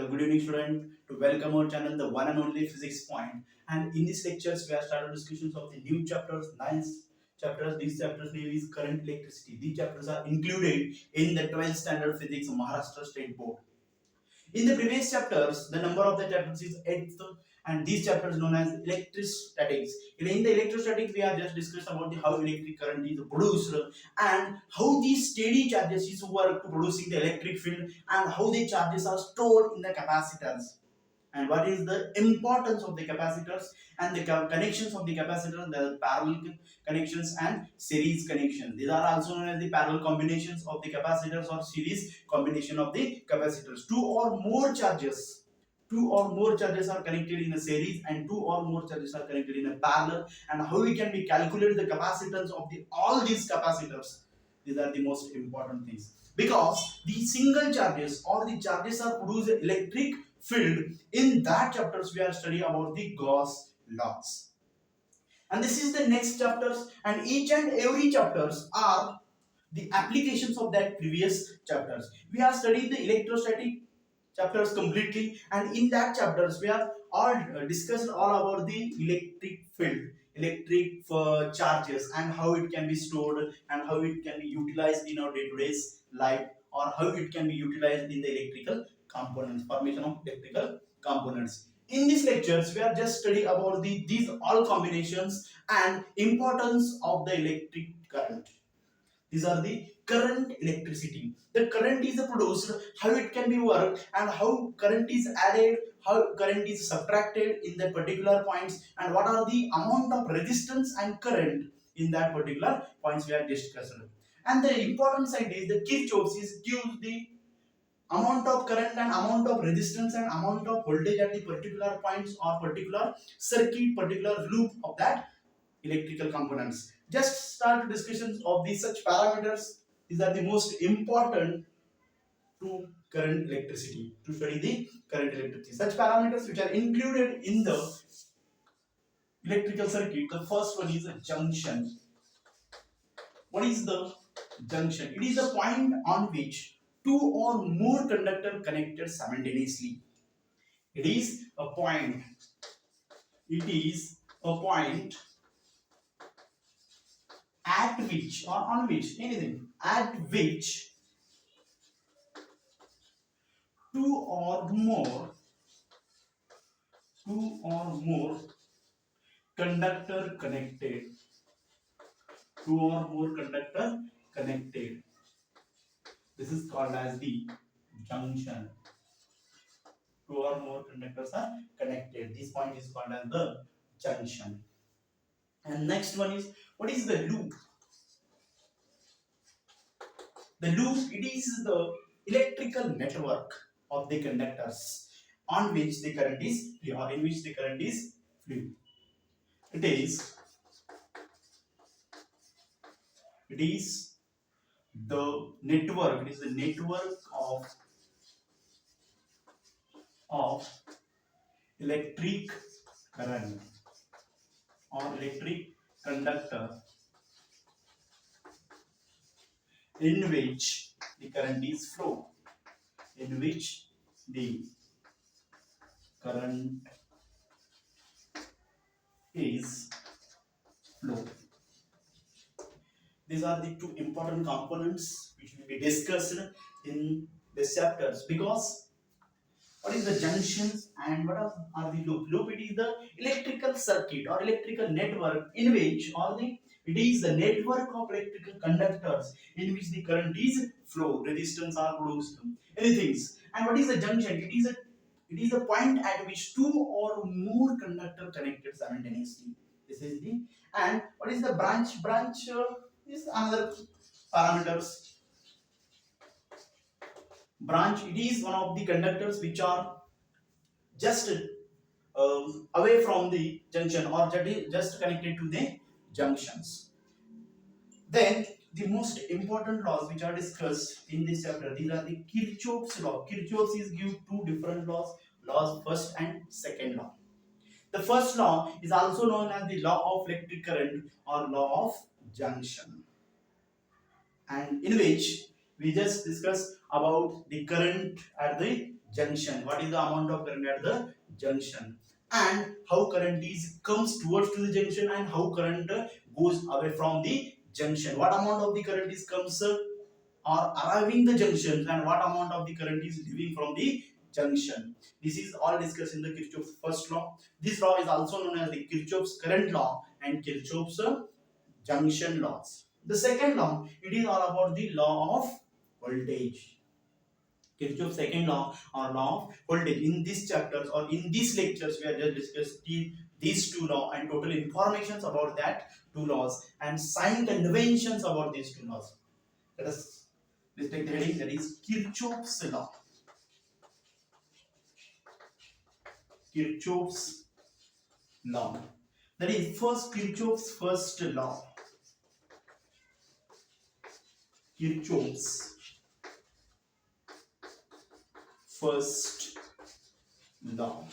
good evening student. To welcome our channel, the one and only physics point. And in these lectures, we have started discussions of the new chapters, nine chapters. These chapters name is current electricity. These chapters are included in the 12th standard physics Maharashtra State Board. In the previous chapters, the number of the chapters is 8th, and these chapters known as electrostatics. In the electrostatics, we have just discussed about how electric current is produced and how these steady charges is work to producing the electric field and how the charges are stored in the capacitors and what is the importance of the capacitors and the connections of the capacitor, the parallel connections and series connections. These are also known as the parallel combinations of the capacitors or series combination of the capacitors. Two or more charges are connected in a series and two or more charges are connected in a parallel, and how we can be calculate the capacitance of the all these capacitors. These are the most important things because the single charges or the charges are produce electric field. In that chapters we are studying about the Gauss laws, and this is the next chapters, and each and every chapters are the applications of that previous chapters. We have studied the electrostatic chapters completely, and in that chapters we have all discussed all about the electric field, electric charges, and how it can be stored and how it can be utilized in our day-to-day life, or how it can be utilized in the electrical components, formation of electrical components. In these lectures we have just studied about these all combinations and importance of the electric current. These are the current electricity. The current is produced, how it can be worked, and how current is added, how current is subtracted in the particular points, and what are the amount of resistance and current in that particular points we have discussed. And the important side is the Kirchhoff is gives the amount of current and amount of resistance and amount of voltage at the particular points or particular circuit, particular loop of that electrical components. Just start discussions of these such parameters. These are the most important to current electricity, to study the current electricity. Such parameters which are included in the electrical circuit. The first one is a junction. What is the junction? It is a point on which two or more conductors connected simultaneously. It is a point. It is a point at which or on which anything at which two or more conductor connected two or more conductor connected this is called as the junction. Two or more conductors are connected, this point is called as the junction. And next one is, what is the loop? The loop, it is the electrical network of the conductors on which the current is or in which the current is fluid. It is the network. It is the network of electric current or electric conductor in which the current is flow. In which the current is flow. These are the two important components which will be discussed in this chapters, because what is the junctions and what are the loop? Loop, it is the electrical circuit or electrical network in which it is the network of electrical conductors in which the current is flow, resistance are produced, anything. And what is the junction? It is a point at which two or more conductor connected simultaneously. This is the, and what is the branch? Branch is another parameters. Branch, it is one of the conductors which are just away from the junction or just connected to the junctions. Then the most important laws which are discussed in this chapter, these are the Kirchhoff's law. Kirchhoff's is give two different laws first and second law. The first law is also known as the law of electric current or law of junction, and in which we just discuss about the current at the junction. What is the amount of current at the junction? And how current is comes towards to the junction and how current goes away from the junction. What amount of the current is comes or arriving the junction and what amount of the current is leaving from the junction. This is all discussed in the Kirchhoff's first law. This law is also known as the Kirchhoff's current law and Kirchhoff's junction laws. The second law, it is all about the law of voltage. Kirchhoff's second law or law of voltage. In these chapters or in these lectures, we are just discussing these two laws and total informations about that two laws and sign conventions about these two laws. Let us let's take the heading that is Kirchhoff's law. Kirchhoff's law. That is first Kirchhoff's first law. Kirchhoff's first law.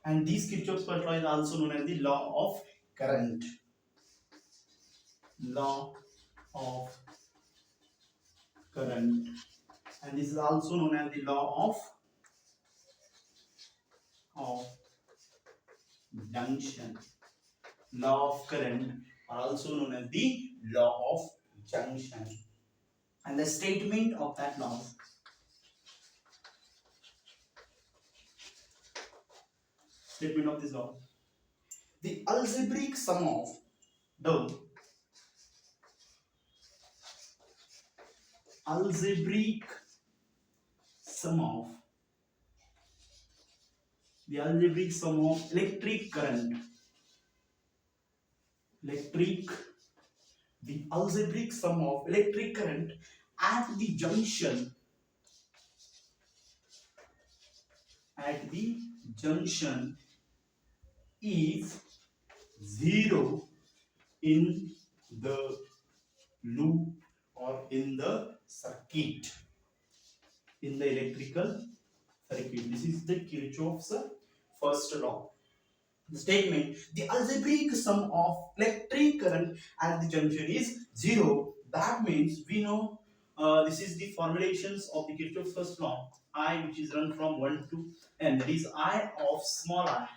And this Kirchhoff's first law is also known as the law of current. Law of current. And this is also known as the law of junction. Law of current are also known as the law of junction. And the statement of that law. Statement of this law. The algebraic sum of the algebraic sum of electric current. The algebraic sum of electric current at the junction is 0 in the loop or in the circuit, in the electrical circuit. This is the Kirchhoff's first law. The statement, the algebraic sum of electric current at the junction is 0. That means we know this is the formulations of the Kirchhoff's first law. I, which is run from 1 to n, that is I of small I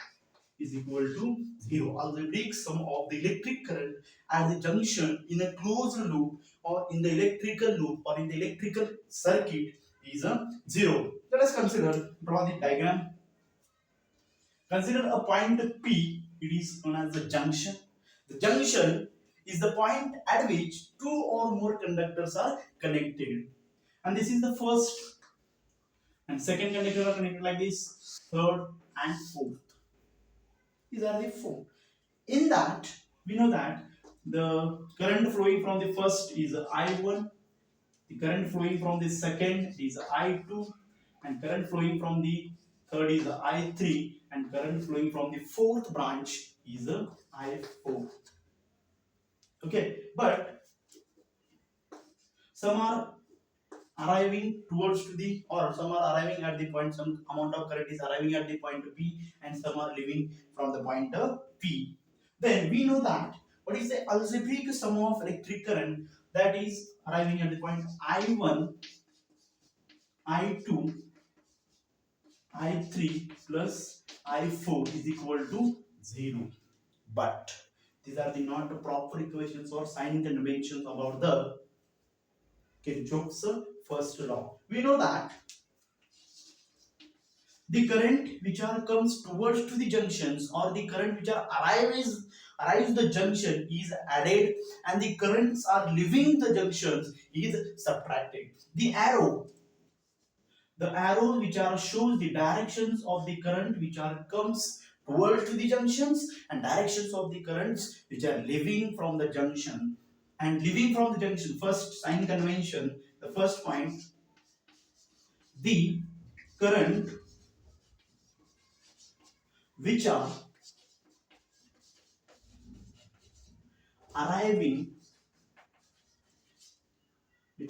is equal to 0. Algebraic sum of the electric current at the junction in a closed loop or in the electrical loop or in the electrical circuit is a 0. Let us draw the diagram. Consider a point P, it is known as the junction. The junction is the point at which two or more conductors are connected. And this is the first and second conductor are connected like this, third and fourth. These are the four. In that, we know that the current flowing from the first is I1, the current flowing from the second is I2, and current flowing from the third is I3, and current flowing from the fourth branch is I4. Okay, but some are arriving towards to the, or some are arriving at the point, some amount of current is arriving at the point P and some are leaving from the point P. Then we know that what is the algebraic sum of electric current that is arriving at the point I1, I2, I3 plus I4 is equal to 0. But these are the not proper equations or sign conventions about the Kirchhoff's first law. We know that the current which are comes towards to the junctions or the current which are arrives the junction is added and the currents are leaving the junctions is subtracted. The arrow which are shows the directions of the current which are comes towards to the junctions and directions of the currents which are leaving from the junction. And leaving from the junction, first sign convention, the first point, the current which are arriving the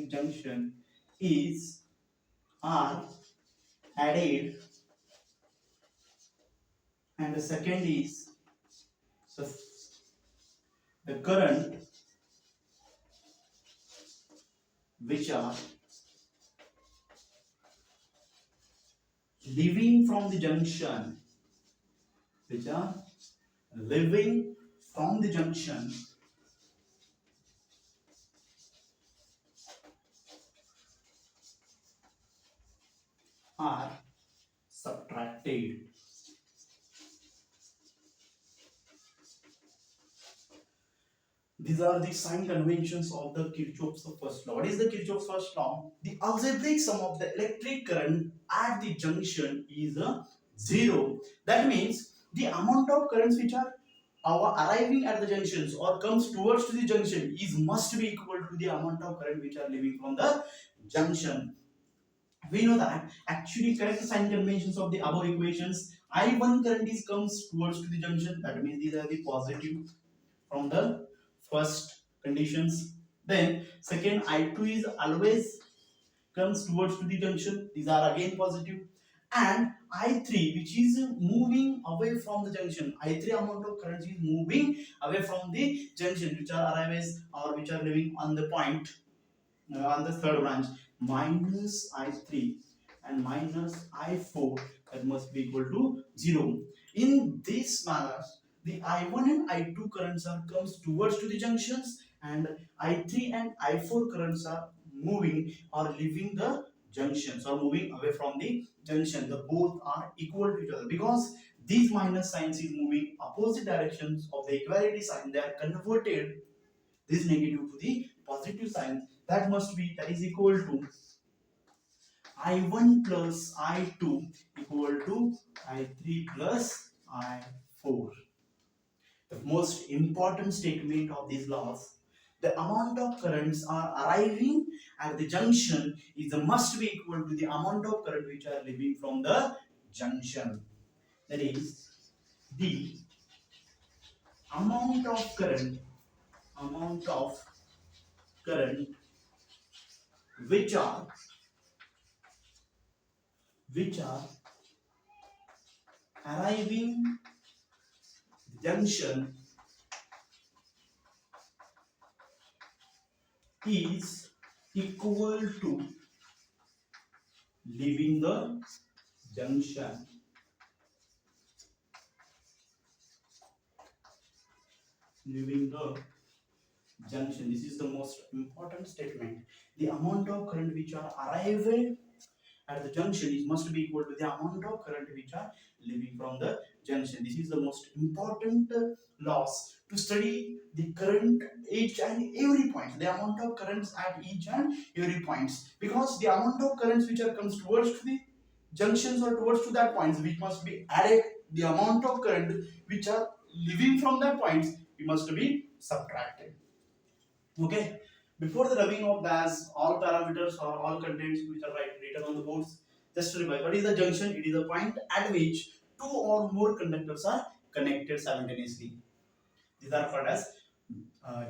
junction, is are added, and the second is the current which are leaving from the junction, which are leaving from the junction are subtracted. These are the sign conventions of the Kirchhoff's first law. What is the Kirchhoff's first law? The algebraic sum of the electric current at the junction is a zero. That means the amount of currents which are arriving at the junctions or comes towards to the junction is must be equal to the amount of current which are leaving from the junction. We know that actually correct sign conventions of the above equations. I1 current is comes towards to the junction. That means these are the positive from the first conditions. Then second, I2 is always comes towards to the junction. These are again positive. And I3 which is moving away from the junction. I3 amount of current is moving away from the junction, which are arrives or which are living on the point on the third branch, minus I3 and minus I4, that must be equal to 0. In this manner, the I1 and I2 currents are comes towards to the junctions, and I3 and I4 currents are moving or leaving the junctions or moving away from the junction. The both are equal to each other because these minus signs is moving opposite directions of the equality sign. They are converted this negative to the positive sign. That must be, that is equal to I1 plus I2 equal to I3 plus I4. The most important statement of these laws, the amount of currents are arriving at the junction is must be equal to the amount of current which are leaving from the junction. That is the amount of current, amount of current which are which are arriving junction is equal to leaving the junction. Leaving the junction. This is the most important statement. The amount of current which are arriving at the junction is must be equal to the amount of current which are leaving from the junction. This is the most important laws to study the current each and every point, the amount of currents at each and every points, because the amount of currents which are comes towards to the junctions or towards to that points which must be added, the amount of current which are leaving from that points it must be subtracted. Okay, before the rubbing of gas, all parameters or all contents which are written on the boards, just to revise, what is the junction? It is a point at which two or more conductors are connected simultaneously. These are called as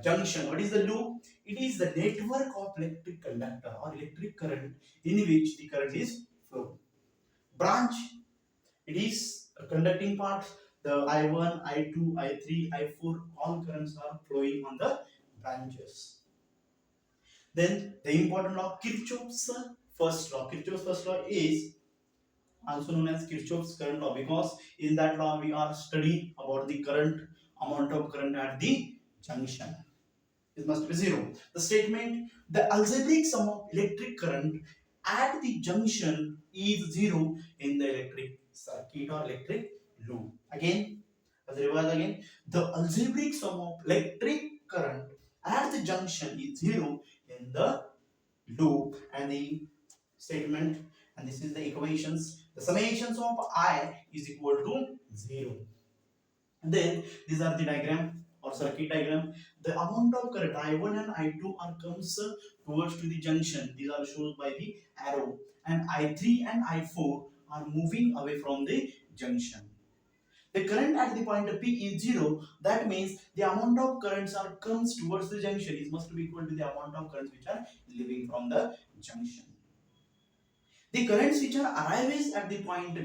junction. What is the loop? It is the network of electric conductor or electric current in which the current is flow. Branch, it is a conducting part. The I1, I2, I3, I4, all currents are flowing on the branches. Then the important law, Kirchhoff's first law. Kirchhoff's first law is also known as Kirchhoff's current law because in that law we are studying about the current, amount of current at the junction. It must be zero. The statement, the algebraic sum of electric current at the junction is zero in the electric circuit or electric loop. Again, let's revise again. The algebraic sum of electric current at the junction is zero in the loop, and the statement, and this is the equations. The summations of I is equal to 0. And then these are the diagram or circuit diagram. The amount of current I1 and I2 are comes towards to the junction. These are shown by the arrow. And I3 and I4 are moving away from the junction. The current at the point P is 0. That means the amount of currents are comes towards the junction is must be equal to the amount of currents which are leaving from the junction. The currents which are arrives at the point,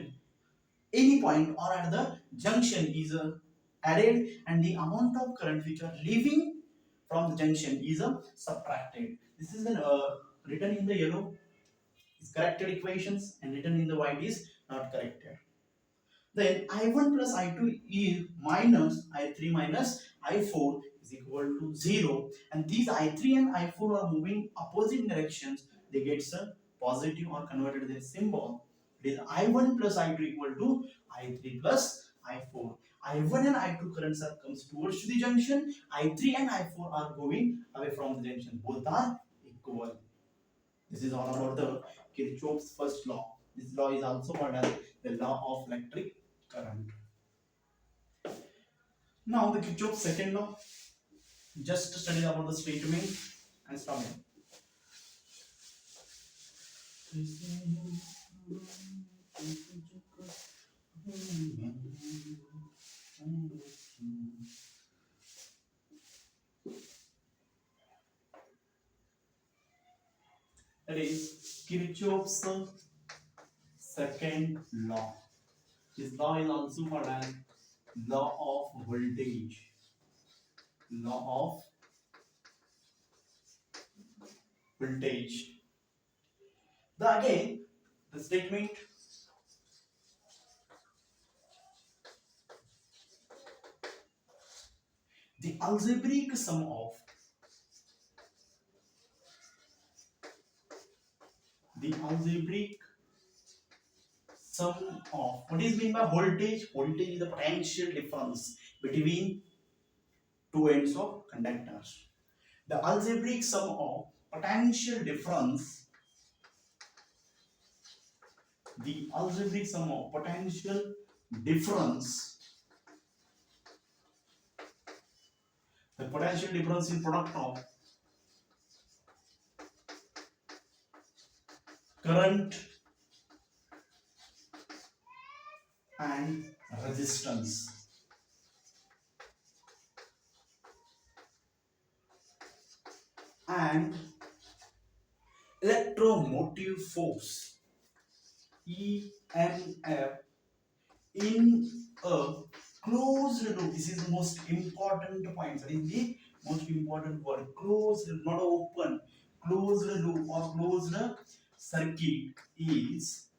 any point or at the junction is added and the amount of current which are leaving from the junction is subtracted. This is written in the yellow is corrected equations and written in the white is not corrected. Then I1 plus I2 is minus I3 minus I4 is equal to 0, and these I3 and I4 are moving opposite directions. They get a positive or converted their symbol. It is I1 plus I2 equal to I3 plus I4. I1 and I2 currents are comes towards the junction. I3 and I4 are going away from the junction. Both are equal. This is all about the Kirchhoff's first law. This law is also called as the law of electric current. Now the Kirchhoff's second law. Just study about the statement and stop it. That is Kirchhoff's second law. This law is also called as law of voltage. Law of voltage. Again, the statement the algebraic sum of what is meant by voltage? Voltage is the potential difference between two ends of conductors. The algebraic sum of potential difference, the algebraic sum of potential difference, the potential difference in product of current and resistance. And electromotive force EMF in a closed loop. This is the most important point. That is the most important word. Closed, not open. Closed loop or closed circuit is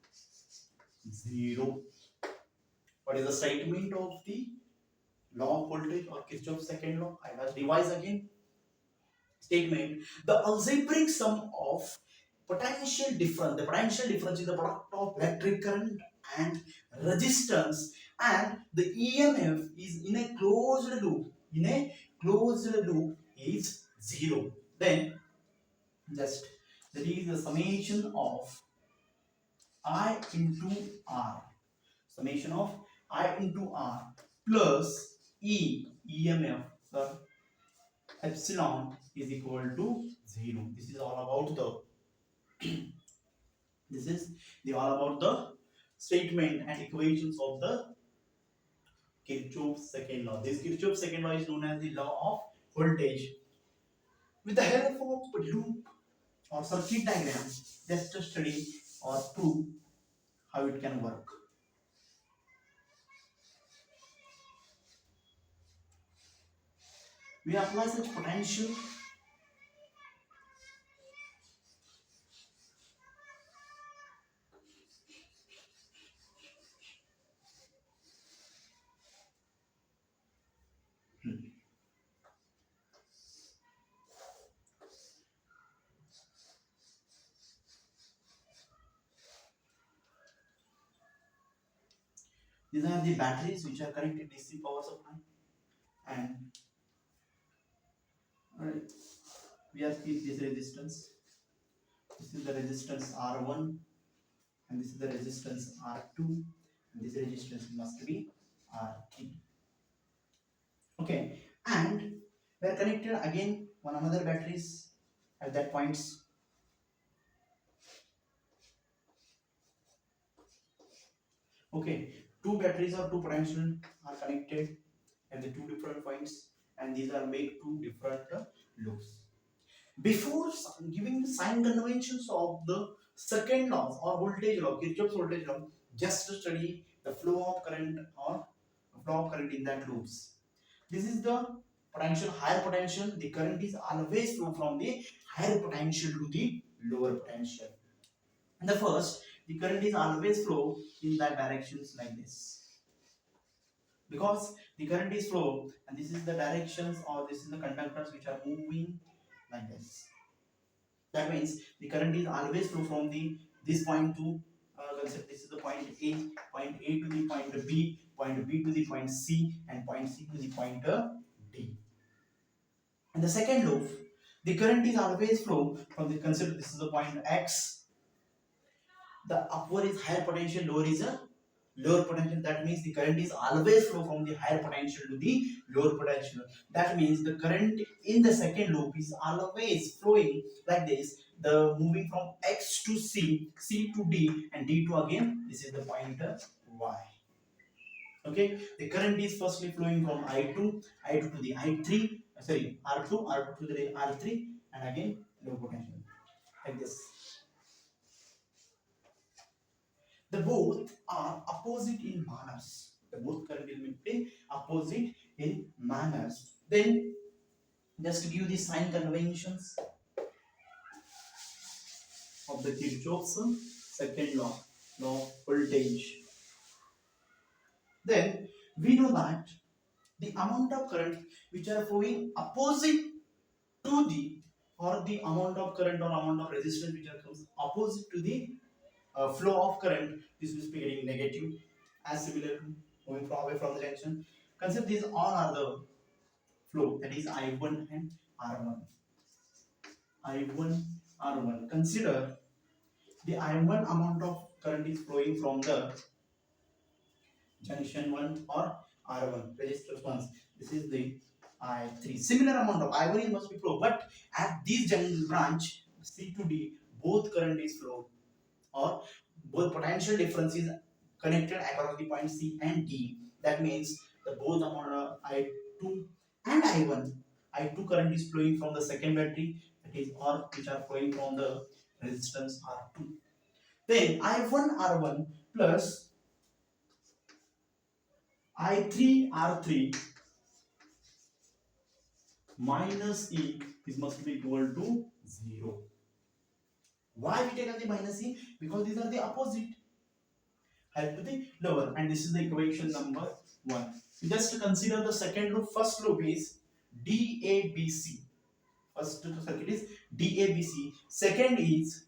0. What is the statement of the law of voltage or Kirchhoff's second law? I must revise again. Statement: the algebraic sum of potential difference. The potential difference is the product of electric current and resistance, and the EMF is in a closed loop. In a closed loop is 0. Then just that is the summation of I into R. Summation of I into R plus EMF. Sir, epsilon is equal to 0. This is all about the this is the all about the statement and equations of the Kirchhoff's second law. This Kirchhoff's second law is known as the law of voltage. With the help of loop or circuit diagram, just to study or prove how it can work. We apply such potential these are the batteries which are connected DC power supply, and we have keep this resistance. This is the resistance R1 and this is the resistance R2 and this resistance must be R3. Okay, and we are connected again one another batteries at that points. Okay, two batteries or two potential are connected at the two different points, and these are made two different loops. Before giving the sign conventions of the second law or voltage law, Kirchhoff's voltage law, just to study the flow of current or flow of current in that loops. This is the potential, higher potential. The current is always flow from the higher potential to the lower potential. And the first, the current is always flow in that directions like this, because the current is flow and this is the directions, or this is the conductors which are moving like this. That means the current is always flow from the this point to consider this is the point A to the point B to the point C, and point C to the point D. And the second loop, the current is always flow from the, consider this is the point X. The upward is higher potential, lower is a lower potential. That means the current is always flow from the higher potential to the lower potential. That means the current in the second loop is always flowing like this, the moving from X to C, C to D, and D to again this is the pointer Y. Okay, the current is firstly flowing from I2 to the I3, sorry, R2 to the R3, and again low potential like this. The both are opposite in manners. The both current will be opposite in manners. Then just to give the sign conventions of the Kirchhoff's second law of voltage. Then we know that the amount of current which are flowing opposite to the, or the amount of current or amount of resistance which are comes opposite to the flow of current, this will be getting negative, as similar to moving from away from the junction. Consider these all are the flow, that is I1 and R1. I1 R1. Consider the I1 amount of current is flowing from the junction 1 or R1 resistors ones. This is the I3. Similar amount of I1 must be flow, but at this junction branch C to D, both current is flow, or both potential difference is connected across the point C and D. That means the both amount of I2 and I1, I2 current is flowing from the second battery, that is, or which are flowing from the resistance R2. Then I1 R1 plus I3 R3 minus E, this must be equal to 0. Why we take the minus E? Because these are the opposite, higher to the lower, and this is the equation number 1. Just consider the second loop. First loop is DABC. First circuit is DABC. Second is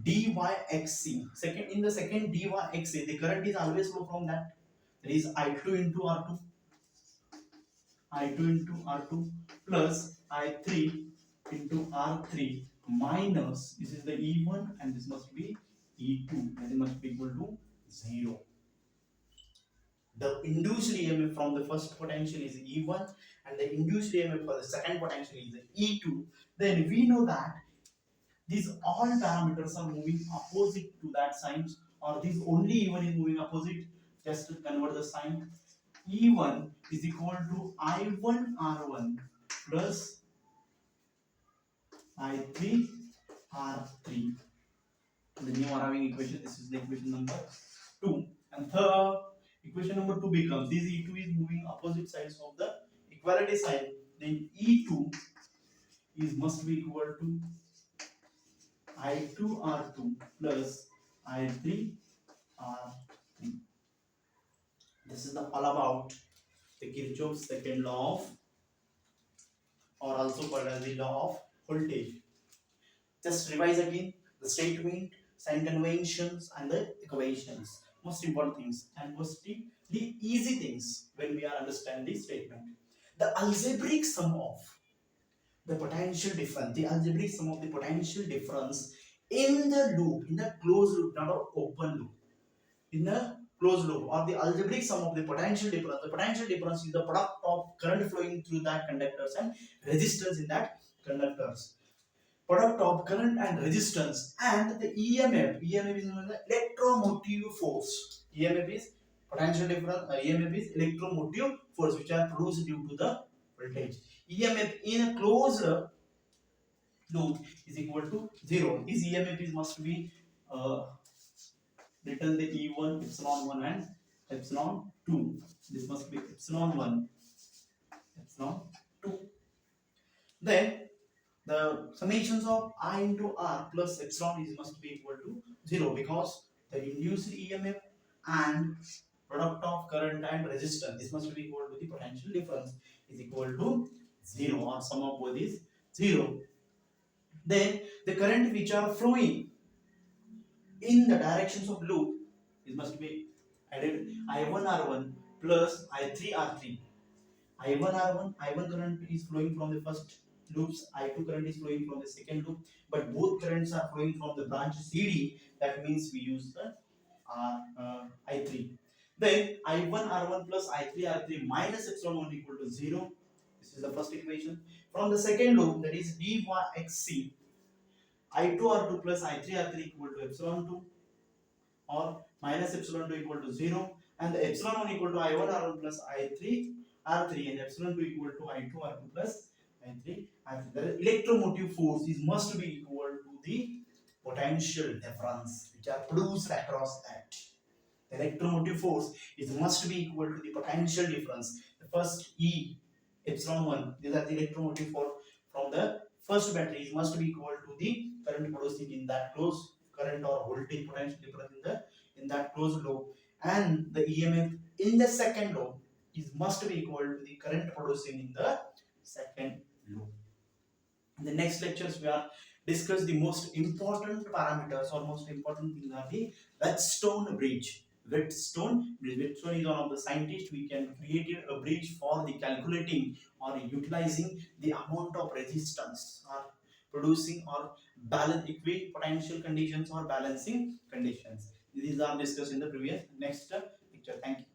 DYXC. Second, in the second DYXC, the current is always flow from that. That is I2 into R2, I2 into R2 plus I3 into R3 minus, this is the E1 and this must be E2, and it must be equal to 0. The induced EMF from the first potential is E1 and the induced EMF for the second potential is E2. Then we know that these all parameters are moving opposite to that sign, or this only E1 is moving opposite. Just to convert the sign, E1 is equal to I1 R1 plus I3 R3. The new arriving equation, this is the equation number 2. And the equation number 2 becomes, this E2 is moving opposite sides of the equality sign, then E2 is must be equal to I2 R2 plus I3 R3. This is the all about the Kirchhoff's second law of, or also called as the law of voltage. Just revise again the statement, sign conventions, and the equations. Most important things, and mostly the easy things when we are understanding the statement. The algebraic sum of the potential difference, the algebraic sum of the potential difference in the loop, in the closed loop, not an open loop, in a closed loop, or the algebraic sum of the potential difference. The potential difference is the product of current flowing through that conductors and resistance in that conductors. Product of current and resistance, and the EMF. EMF is known as the electromotive force. EMF is potential difference. EMF is electromotive force which are produced due to the voltage. EMF in a closed loop is equal to 0. This EMF is must be written the E1 epsilon 1 and epsilon 2. This must be epsilon 1, epsilon 2. Then the summations of I into R plus epsilon is must be equal to 0 because the induced EMF and product of current and resistance, this must be equal to the potential difference is equal to 0, or sum of both is 0. Then the current which are flowing in the directions of loop, it must be added I1 R1 plus I3 R3. I1 R1, I1 current is flowing from the first loops, I2 current is flowing from the second loop, but both currents are flowing from the branch CD. That means we use the I3. Then I1 R1 plus I3 R3 minus epsilon 1 equal to 0. This is the first equation. From the second loop, that is DYXC, I2 R2 plus I3 R3 equal to epsilon 2, or minus epsilon 2 equal to 0, and the epsilon 1 equal to I1 R1 plus I3 R3, and epsilon 2 equal to I2 R2 plus I3 R3. The electromotive force is must be equal to the potential difference which are produced across that. The electromotive force is must be equal to the potential difference. The first E epsilon 1, these are the electromotive force from the first battery, is must be equal to the current producing in that closed current or voltage potential difference in that closed loop, and the EMF in the second loop is must be equal to the current producing in the second loop. In the next lectures, we are discuss the most important parameters or most important things are the Whetstone bridge. Whetstone bridge. Whetstone is one of the scientists. We can create a bridge for the calculating or utilizing the amount of resistance or producing or balance equipotential conditions or balancing conditions. These are discussed in the previous next lecture. Thank you.